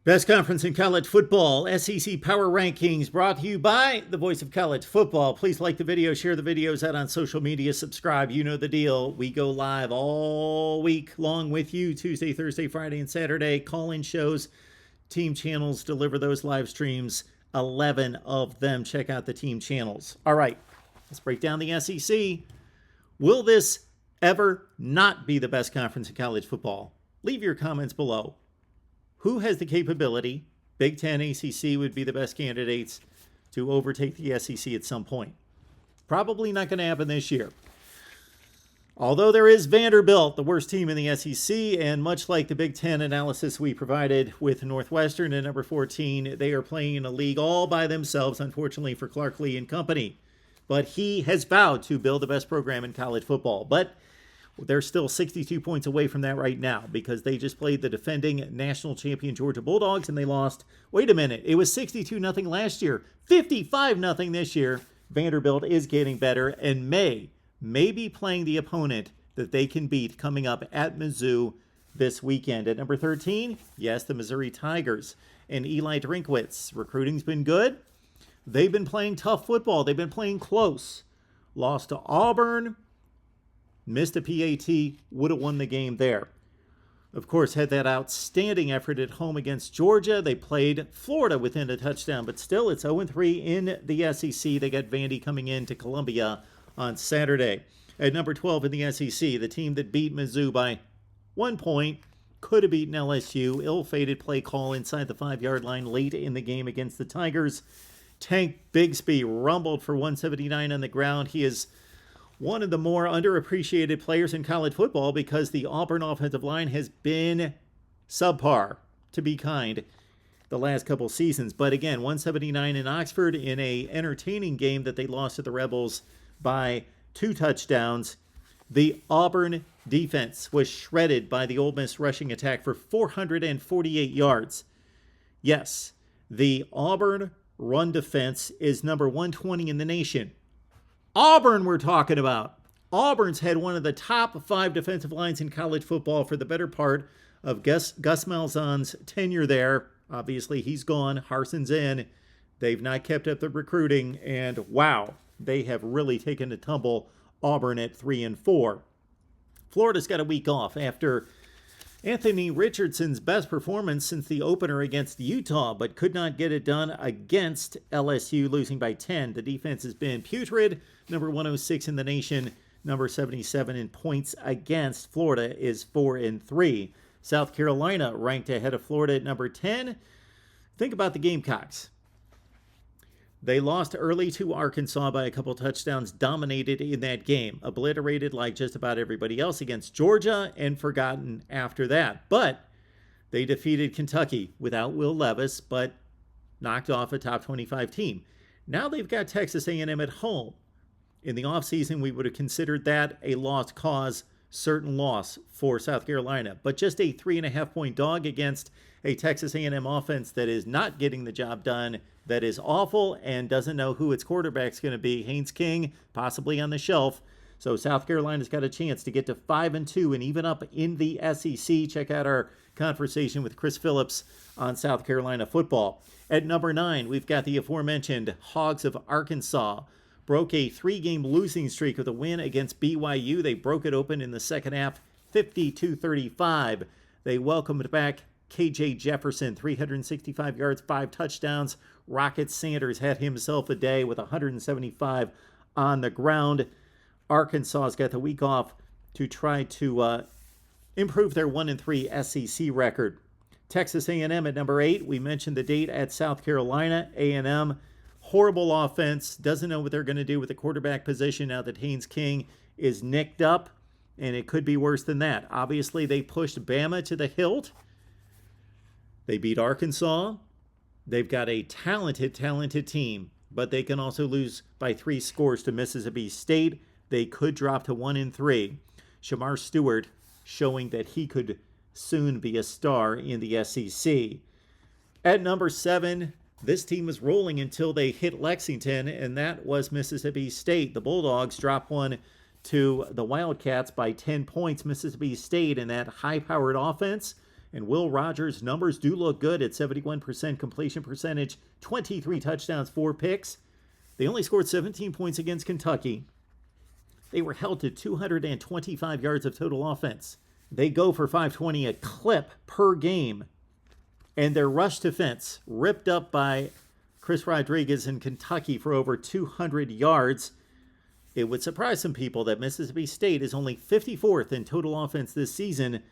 Best conference in college football, SEC Power Rankings, brought to you by the voice of college football. Please like the video, share the videos out on social media, subscribe. You know the deal. We go live all week long with you, Tuesday, Thursday, Friday, and Saturday. Call-in shows, team channels deliver those live streams, 11 of them. Check out the team channels. All right, let's break down the SEC. Will this ever not be the best conference in college football? Leave your comments below. Who has the capability? Big Ten, ACC would be the best candidates to overtake the SEC at some point. Probably not going to happen this year. Although there is Vanderbilt, the worst team in the SEC, and much like the Big Ten analysis we provided with Northwestern at number 14, they are playing in a league all by themselves, unfortunately for Clark Lee and company. But he has vowed to build the best program in college football. But they're still 62 points away from that right now because they just played the defending national champion Georgia Bulldogs and they lost. Wait a minute. It was 62-0 last year, 55-0 this year. Vanderbilt is getting better and may be playing the opponent that they can beat coming up at Mizzou this weekend. At number 13, yes, the Missouri Tigers and Eli Drinkwitz. Recruiting's been good. They've been playing tough football. They've been playing close. Lost to Auburn. Missed a PAT, would have won the game there. Of course, had that outstanding effort at home against Georgia. They played Florida within a touchdown, but still it's 0-3 in the SEC. They got Vandy coming into Columbia on Saturday. At number 12 in the SEC, the team that beat Mizzou by 1 point, could have beaten LSU. Ill-fated play call inside the 5-yard line late in the game against the Tigers. Tank Bigsby rumbled for 179 on the ground. He is one of the more underappreciated players in college football because the Auburn offensive line has been subpar, to be kind, the last couple seasons. But again, 179 in Oxford in a entertaining game that they lost to the Rebels by 2 touchdowns. The Auburn defense was shredded by the Ole Miss rushing attack for 448 yards. Yes, the Auburn run defense is number 120 in the nation. Auburn we're talking about. Auburn's had one of the top 5 defensive lines in college football for the better part of Gus Malzahn's tenure there. Obviously, he's gone. Harson's in. They've not kept up the recruiting. And wow, they have really taken a tumble. Auburn at 3-4. Florida's got a week off after Anthony Richardson's best performance since the opener against Utah, but could not get it done against LSU, losing by 10. The defense has been putrid, number 106 in the nation, number 77 in points against. Florida is 4-3. South Carolina ranked ahead of Florida at number 10. Think about the Gamecocks. They lost early to Arkansas by a couple touchdowns, dominated in that game, obliterated like just about everybody else against Georgia, and forgotten after that. But they defeated Kentucky without Will Levis, but knocked off a top 25 team. Now they've got Texas A&M at home. In the offseason, we would have considered that a lost cause, certain loss for South Carolina. But just a 3.5-point dog against a Texas A&M offense that is not getting the job done, that is awful and doesn't know who its quarterback's going to be. Haynes King, possibly on the shelf. So South Carolina's got a chance to get to 5-2 and even up in the SEC. Check out our conversation with Chris Phillips on South Carolina football. At number 9, we've got the aforementioned Hogs of Arkansas. Broke a 3-game losing streak with a win against BYU. They broke it open in the second half, 52-35. They welcomed back KJ Jefferson, 365 yards, 5 touchdowns. Rocket Sanders had himself a day with 175 on the ground. Arkansas's got the week off to try to improve their 1-3 SEC record. Texas A&M at number 8. We mentioned the date at South Carolina. A&M, horrible offense. Doesn't know what they're going to do with the quarterback position now that Haynes King is nicked up. And it could be worse than that. Obviously, they pushed Bama to the hilt. They beat Arkansas. They've got a talented team, but they can also lose by 3 scores to Mississippi State. They could drop to 1-3. Shamar Stewart showing that he could soon be a star in the SEC. At number 7, this team was rolling until they hit Lexington, and that was Mississippi State. The Bulldogs dropped one to the Wildcats by 10 points. Mississippi State in that high-powered offense And Will Rogers' numbers do look good at 71% completion percentage, 23 touchdowns, 4 picks. They only scored 17 points against Kentucky. They were held to 225 yards of total offense. They go for 520 a clip per game. And their rush defense ripped up by Chris Rodriguez in Kentucky for over 200 yards. It would surprise some people that Mississippi State is only 54th in total offense this season.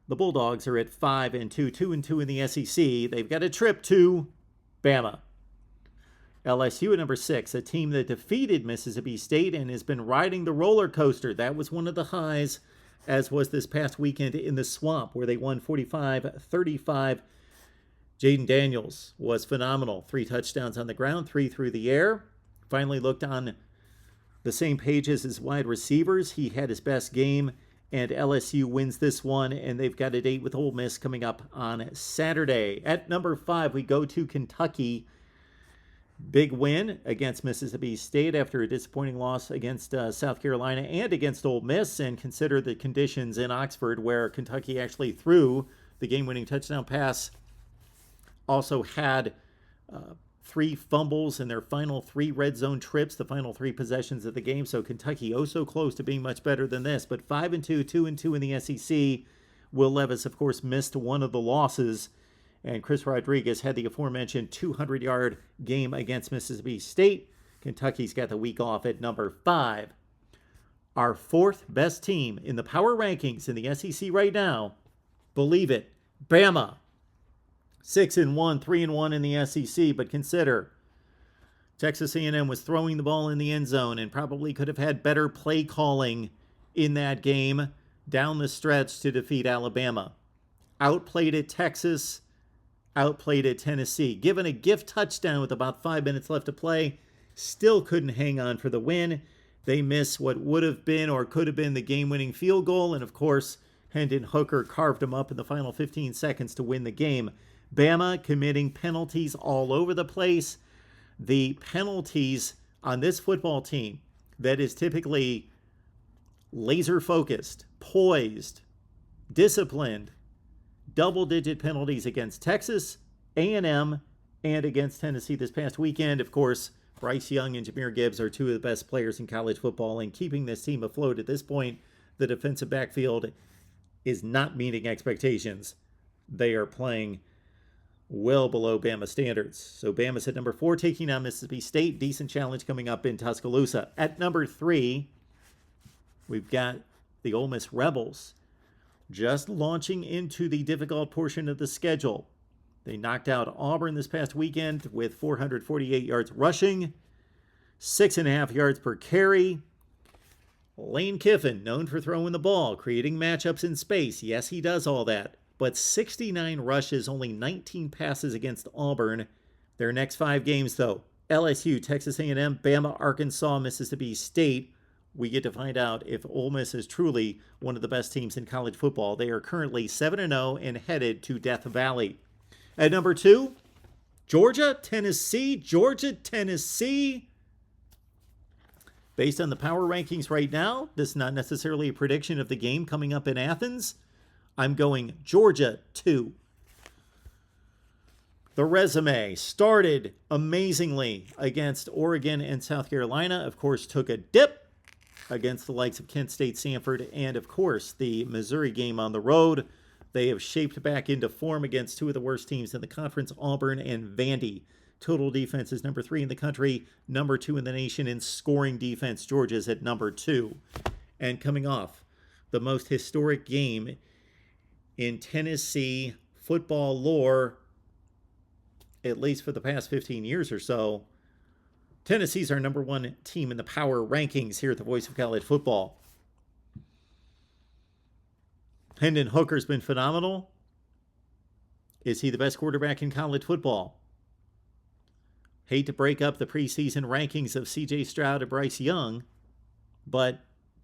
The Bulldogs are at 5-2, 2-2 in the SEC. They've got a trip to Bama. LSU at number 6, a team that defeated Mississippi State and has been riding the roller coaster. That was one of the highs, as was this past weekend in the Swamp, where they won 45-35. Jaden Daniels was phenomenal. 3 touchdowns on the ground, 3 through the air. Finally looked on the same page as his wide receivers. He had his best game, and LSU wins this one, and they've got a date with Ole Miss coming up on Saturday. At number 5, we go to Kentucky. Big win against Mississippi State after a disappointing loss against South Carolina and against Ole Miss, and consider the conditions in Oxford where Kentucky actually threw the game-winning touchdown pass. Also had 3 fumbles in their final 3 red zone trips, the final 3 possessions of the game. So Kentucky so close to being much better than this. But 5-2, 2-2 in the SEC. Will Levis, of course, missed one of the losses. And Chris Rodriguez had the aforementioned 200-yard game against Mississippi State. Kentucky's got the week off at number 5. Our 4th best team in the power rankings in the SEC right now, believe it, Bama. 6-1, 3-1 in the SEC, but consider Texas A&M was throwing the ball in the end zone and probably could have had better play calling in that game down the stretch to defeat Alabama. Outplayed at Texas, outplayed at Tennessee. Given a gift touchdown with about 5 minutes left to play, still couldn't hang on for the win. They miss what would have been or could have been the game-winning field goal, and of course, Hendon Hooker carved them up in the final 15 seconds to win the game. Bama committing penalties all over the place. The penalties on this football team that is typically laser-focused, poised, disciplined, double-digit penalties against Texas, A&M, and against Tennessee this past weekend. Of course, Bryce Young and Jahmyr Gibbs are 2 of the best players in college football, and keeping this team afloat at this point, the defensive backfield is not meeting expectations. They are playing well below Bama standards. So Bama's at number 4, taking on Mississippi State. Decent challenge coming up in Tuscaloosa. At number 3, we've got the Ole Miss Rebels, just launching into the difficult portion of the schedule. They knocked out Auburn this past weekend with 448 yards rushing, 6.5 yards per carry. Lane Kiffin, known for throwing the ball, creating matchups in space. Yes, he does all that. But 69 rushes, only 19 passes against Auburn. Their next 5 games, though, LSU, Texas A&M, Bama, Arkansas, Mississippi State. We get to find out if Ole Miss is truly one of the best teams in college football. They are currently 7-0 and headed to Death Valley. At number 2, Georgia, Tennessee. Based on the power rankings right now, this is not necessarily a prediction of the game coming up in Athens. I'm going Georgia 2. The resume started amazingly against Oregon and South Carolina. Of course, took a dip against the likes of Kent State, Sanford, and of course the Missouri game on the road. They have shaped back into form against 2 of the worst teams in the conference, Auburn and Vandy. Total defense is number 3 in the country, number 2 in the nation in scoring defense. Georgia's at number 2. And coming off the most historic game in Tennessee football lore, at least for the past 15 years or so, Tennessee's our number 1 team in the power rankings here at the Voice of College Football. Hendon Hooker's been phenomenal. Is he the best quarterback in college football? Hate to break up the preseason rankings of C.J. Stroud and Bryce Young, but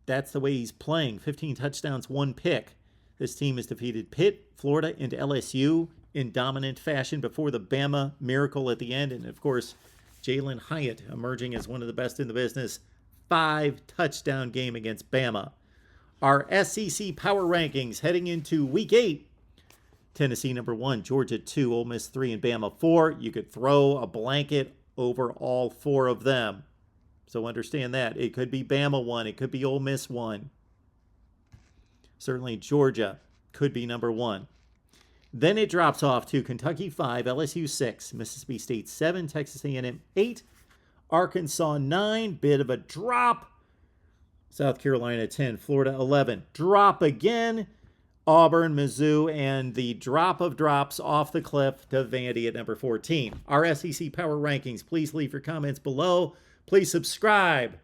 that's the way he's playing. 15 touchdowns, 1 pick. This team has defeated Pitt, Florida, and LSU in dominant fashion before the Bama miracle at the end. And, of course, Jalen Hyatt emerging as one of the best in the business. 5-touchdown game against Bama. Our SEC power rankings heading into Week 8. Tennessee number 1, Georgia 2, Ole Miss 3, and Bama 4. You could throw a blanket over all 4 of them. So understand that. It could be Bama 1. It could be Ole Miss 1. Certainly Georgia could be number 1. Then it drops off to Kentucky 5, LSU 6, Mississippi State 7, Texas A&M 8, Arkansas 9, bit of a drop. South Carolina 10, Florida 11, drop again. Auburn, Mizzou, and the drop of drops off the cliff to Vandy at number 14. Our SEC Power Rankings. Please leave your comments below. Please subscribe.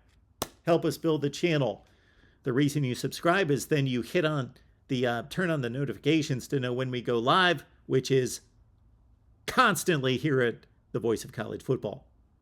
Help us build the channel. The reason you subscribe is then you hit on the turn on the notifications to know when we go live, which is constantly here at the Voice of College Football.